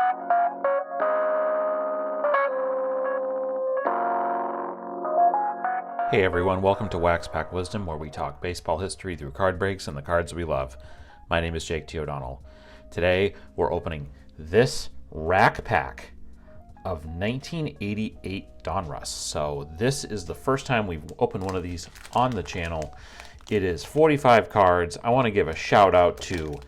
Hey everyone, welcome to Wax Pack Wisdom, where we talk baseball history through card breaks and the cards we love. My name is Jake T. O'Donnell. Today we're opening this rack pack of 1988 Donruss. So this is the first time we've opened one of these on the channel. It is 45 cards. I want to give a shout out to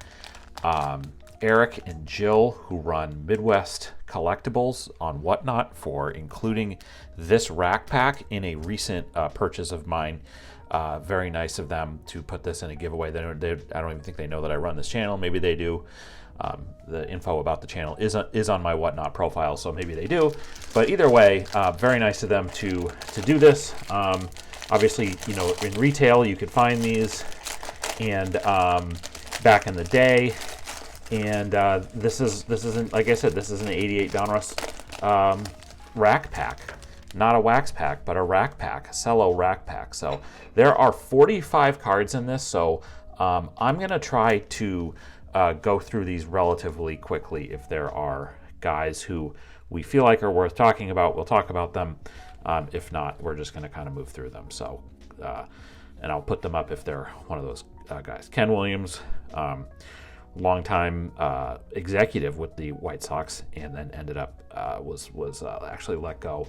Eric and Jill, who run Midwest Collectibles on Whatnot, for including this rack pack in a recent purchase of mine. Very nice of them to put this in a giveaway. I don't even think they know that I run this channel. Maybe they do. The info about the channel is on my Whatnot profile, so maybe they do. But either way, very nice of them to do this. Obviously, you know, in retail you could find these, and back in the day. And this isn't, like I said, this is an 88 Donruss rack pack. Not a wax pack, but a rack pack, a cello rack pack. So there are 45 cards in this, so I'm going to try to go through these relatively quickly. If there are guys who we feel like are worth talking about, we'll talk about them. If not, we're just going to kind of move through them. So, and I'll put them up if they're one of those guys. Ken Williams, longtime executive with the White Sox, and then ended up was actually let go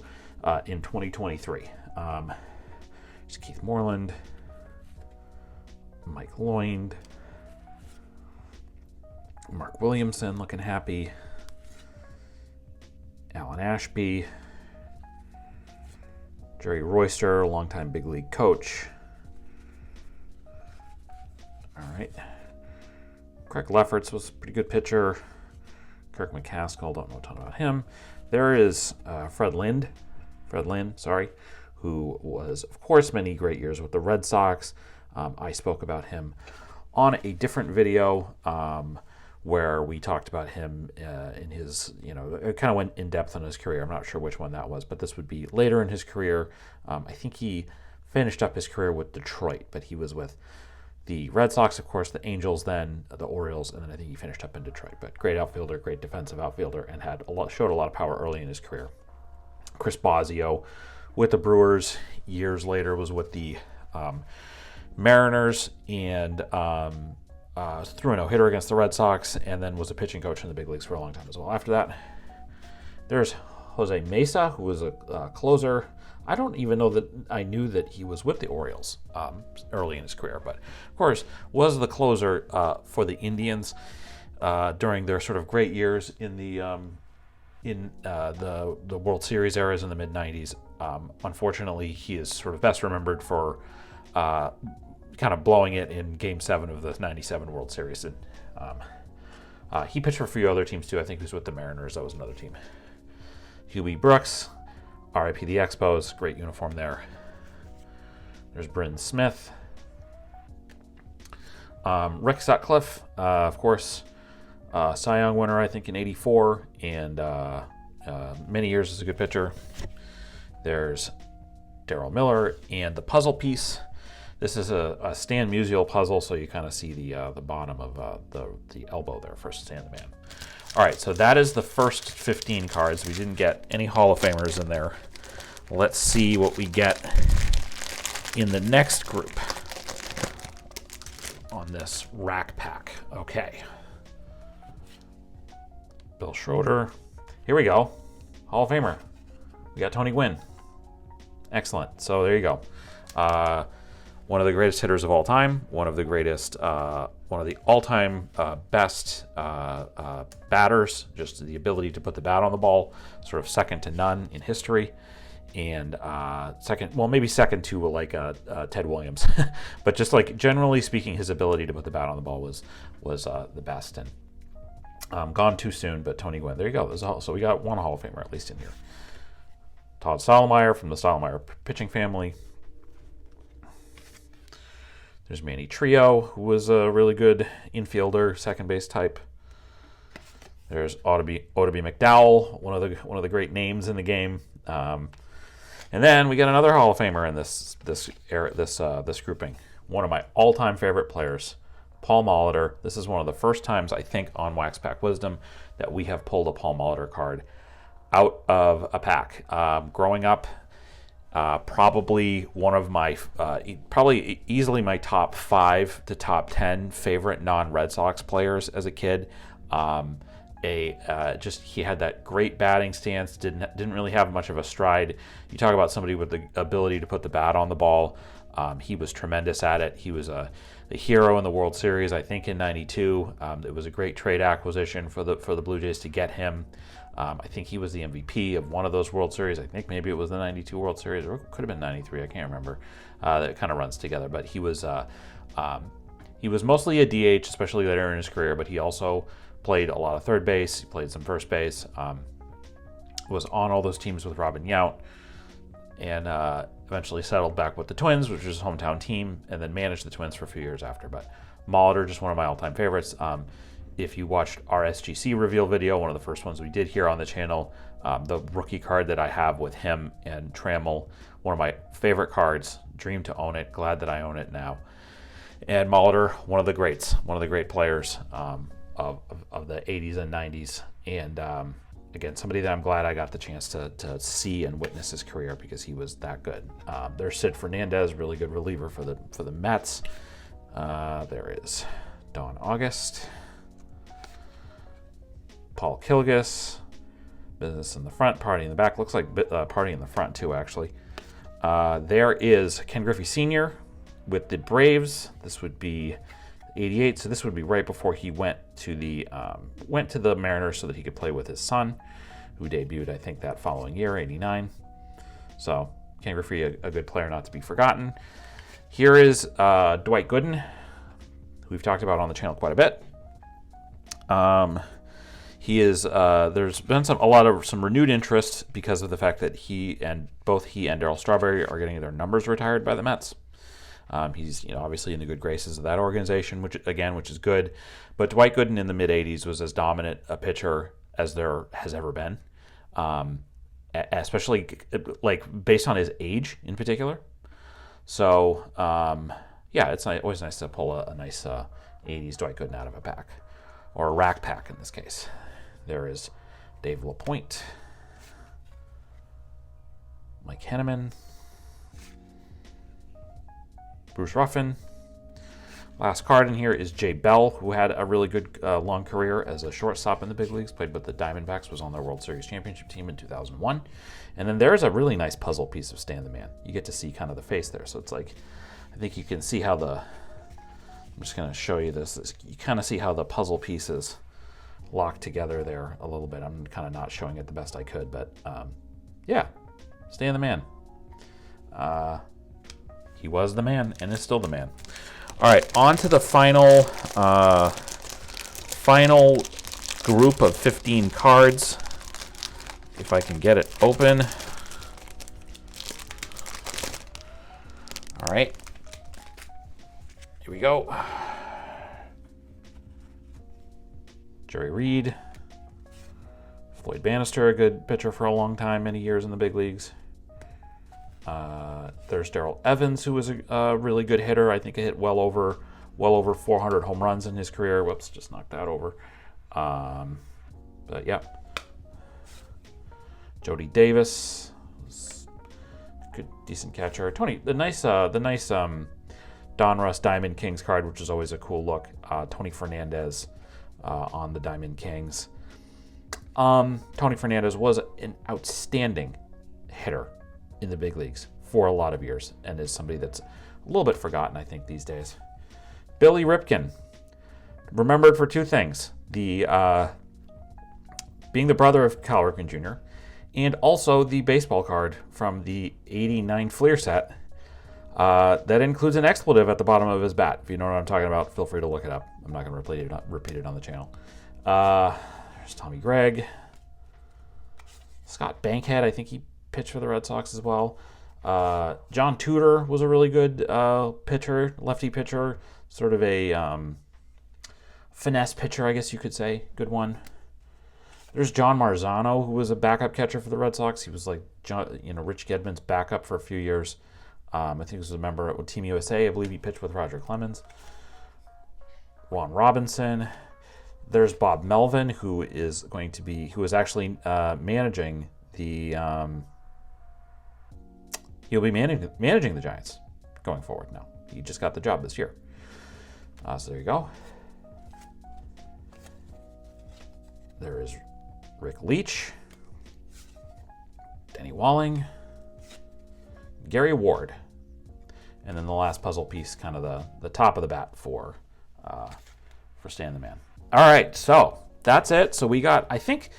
in 2023. There's Keith Moreland, Mike Lloyd, Mark Williamson looking happy, Alan Ashby, Jerry Royster, longtime big league coach. All right. Craig Lefferts was a pretty good pitcher. Kirk McCaskill, don't know a ton about him. There is Fred Lynn, who was, of course, many great years with the Red Sox. I spoke about him on a different video where we talked about him in his, it kind of went in depth on his career. I'm not sure which one that was, but this would be later in his career. I think he finished up his career with Detroit, but he was with the Red Sox, of course, the Angels, then the Orioles, and then I think he finished up in Detroit. But great outfielder, great defensive outfielder, and showed a lot of power early in his career. Chris Bosio with the Brewers, years later was with the Mariners, and threw a no-hitter against the Red Sox, and then was a pitching coach in the big leagues for a long time as well. After that, there's Jose Mesa, who was a closer. I don't even know that I knew that he was with the Orioles early in his career, but of course was the closer for the Indians during their sort of great years in the World Series eras in the mid '90s. Unfortunately, he is sort of best remembered for kind of blowing it in Game 7 of the '97 World Series, and he pitched for a few other teams too. I think he was with the Mariners. That was another team. Huey Brooks, RIP the Expos, great uniform there. There's Bryn Smith. Rick Sutcliffe, of course, Cy Young winner, I think, in '84, and many years as a good pitcher. There's Darryl Miller, and the puzzle piece. This is a Stan Musial puzzle, so you kind of see the bottom of the elbow there for Stan the Man. All right, so that is the first 15 cards. We didn't get any Hall of Famers in there. Let's see what we get in the next group on this rack pack. Okay. Bill Schroeder. Here we go. Hall of Famer. We got Tony Gwynn. Excellent. So there you go. One of the greatest hitters of all time. One of the greatest, one of the all-time best batters. Just the ability to put the bat on the ball, sort of second to none in history. And maybe second to like Ted Williams, but just like generally speaking, his ability to put the bat on the ball was the best. And gone too soon, but Tony Gwynn. There you go. So we got one Hall of Famer at least in here. Todd Stottlemyre from the Stottlemyre pitching family. There's Manny Trio, who was a really good infielder, second base type. There's Otoby McDowell, one of the great names in the game. And then we got another Hall of Famer in this grouping. One of my all-time favorite players, Paul Molitor. This is one of the first times, I think, on Wax Pack Wisdom that we have pulled a Paul Molitor card out of a pack. Growing up, probably one of my, probably easily my top 5 to top 10 favorite non-Red Sox players as a kid. Just he had that great batting stance. Didn't really have much of a stride. You talk about somebody with the ability to put the bat on the ball. He was tremendous at it. He was the hero in the World Series, I think, in '92. It was a great trade acquisition for the Blue Jays to get him. I think he was the MVP of one of those World Series. I think maybe it was the '92 World Series, or it could have been '93. I can't remember. That kind of runs together. But he was mostly a DH, especially later in his career. But he also played a lot of third base. He played some first base. Was on all those teams with Robin Yount, and eventually settled back with the Twins, which was his hometown team, and then managed the Twins for a few years after. But Molitor, just one of my all-time favorites. If you watched our SGC reveal video, one of the first ones we did here on the channel, the rookie card that I have with him and Trammell, one of my favorite cards, dream to own it, glad that I own it now. And Molitor, one of the greats, one of the great players of the 80s and 90s. And again, somebody that I'm glad I got the chance to see and witness his career because he was that good. There's Sid Fernandez, really good reliever for the Mets. There is Don August. Paul Kilgus, business in the front, party in the back. Looks like party in the front too, actually. There is Ken Griffey Sr. with the Braves. This would be '88, so this would be right before he went to the Mariners so that he could play with his son, who debuted, I think, that following year, '89. So Ken Griffey, a good player not to be forgotten. Here is Dwight Gooden, who we've talked about on the channel quite a bit. He is. There's been some renewed interest because of the fact that both he and Darryl Strawberry are getting their numbers retired by the Mets. He's obviously in the good graces of that organization, which is good. But Dwight Gooden in the mid '80s was as dominant a pitcher as there has ever been, especially like based on his age in particular. So it's always nice to pull a nice '80s Dwight Gooden out of a pack, or a rack pack in this case. There is Dave LaPointe, Mike Henneman, Bruce Ruffin. Last card in here is Jay Bell, who had a really good long career as a shortstop in the big leagues, played with the Diamondbacks, was on their World Series championship team in 2001. And then there's a really nice puzzle piece of Stan the Man. You get to see kind of the face there. So it's like, I think you can see how I'm just going to show you this. You kind of see how the puzzle pieces lock together there a little bit. I'm kind of not showing it the best I could, but Stan the Man. He was the man and is still the man. All right, on to the final group of 15 cards. If I can get it open. All right, here we go. Jerry Reed, Floyd Bannister, a good pitcher for a long time, many years in the big leagues. There's Darrell Evans, who was a really good hitter. I think he hit well over 400 home runs in his career. Whoops, just knocked that over. But yeah, Jody Davis, good, decent catcher. Tony, the nice Donruss Diamond Kings card, which is always a cool look. Tony Fernandez on the Diamond Kings. Tony Fernandez was an outstanding hitter in the big leagues for a lot of years, and is somebody that's a little bit forgotten, I think, these days. Billy Ripken, remembered for two things: being the brother of Cal Ripken Jr., and also the baseball card from the '89 Fleer set that includes an expletive at the bottom of his bat. If you know what I'm talking about, feel free to look it up. I'm not going to repeat it on the channel. There's Tommy Gregg. Scott Bankhead, I think he pitched for the Red Sox as well. John Tudor was a really good pitcher, lefty pitcher, sort of a finesse pitcher, I guess you could say. Good one. There's John Marzano, who was a backup catcher for the Red Sox. He was like Rich Gedman's backup for a few years. I think he was a member of Team USA. I believe he pitched with Roger Clemens. Ron Robinson. There's Bob Melvin, who is actually managing the, he'll be managing the Giants going forward now. He just got the job this year. So there you go. There is Rick Leach, Denny Walling, Gary Ward, and then the last puzzle piece, kind of the top of the bat for Stan the Man. All right, so that's it. So we got, I think,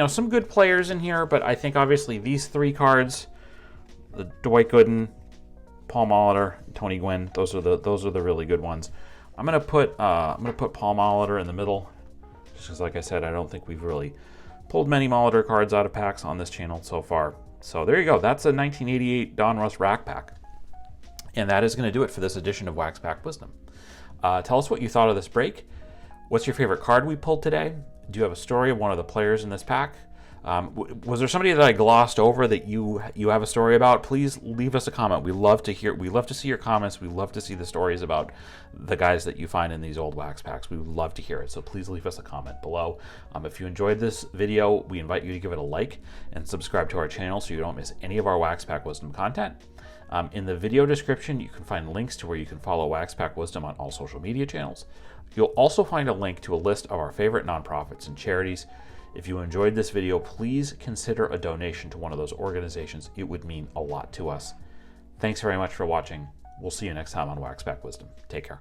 some good players in here, but I think obviously these three cards, the Dwight Gooden, Paul Molitor, Tony Gwynn, those are the really good ones. I'm gonna put Paul Molitor in the middle, just because, like I said, I don't think we've really pulled many Molitor cards out of packs on this channel so far. So there you go. That's a 1988 Donruss rack pack, and that is going to do it for this edition of Wax Pack Wisdom. Tell us what you thought of this break. What's your favorite card we pulled today? Do you have a story of one of the players in this pack? Was there somebody that I glossed over that you have a story about? Please leave us a comment. We love to see your comments. We love to see the stories about the guys that you find in these old wax packs. We would love to hear it. So please leave us a comment below. If you enjoyed this video, we invite you to give it a like and subscribe to our channel so you don't miss any of our Wax Pack Wisdom content. In the video description, you can find links to where you can follow Wax Pack Wisdom on all social media channels. You'll also find a link to a list of our favorite nonprofits and charities. If you enjoyed this video, please consider a donation to one of those organizations. It would mean a lot to us. Thanks very much for watching. We'll see you next time on Wax Pack Wisdom. Take care.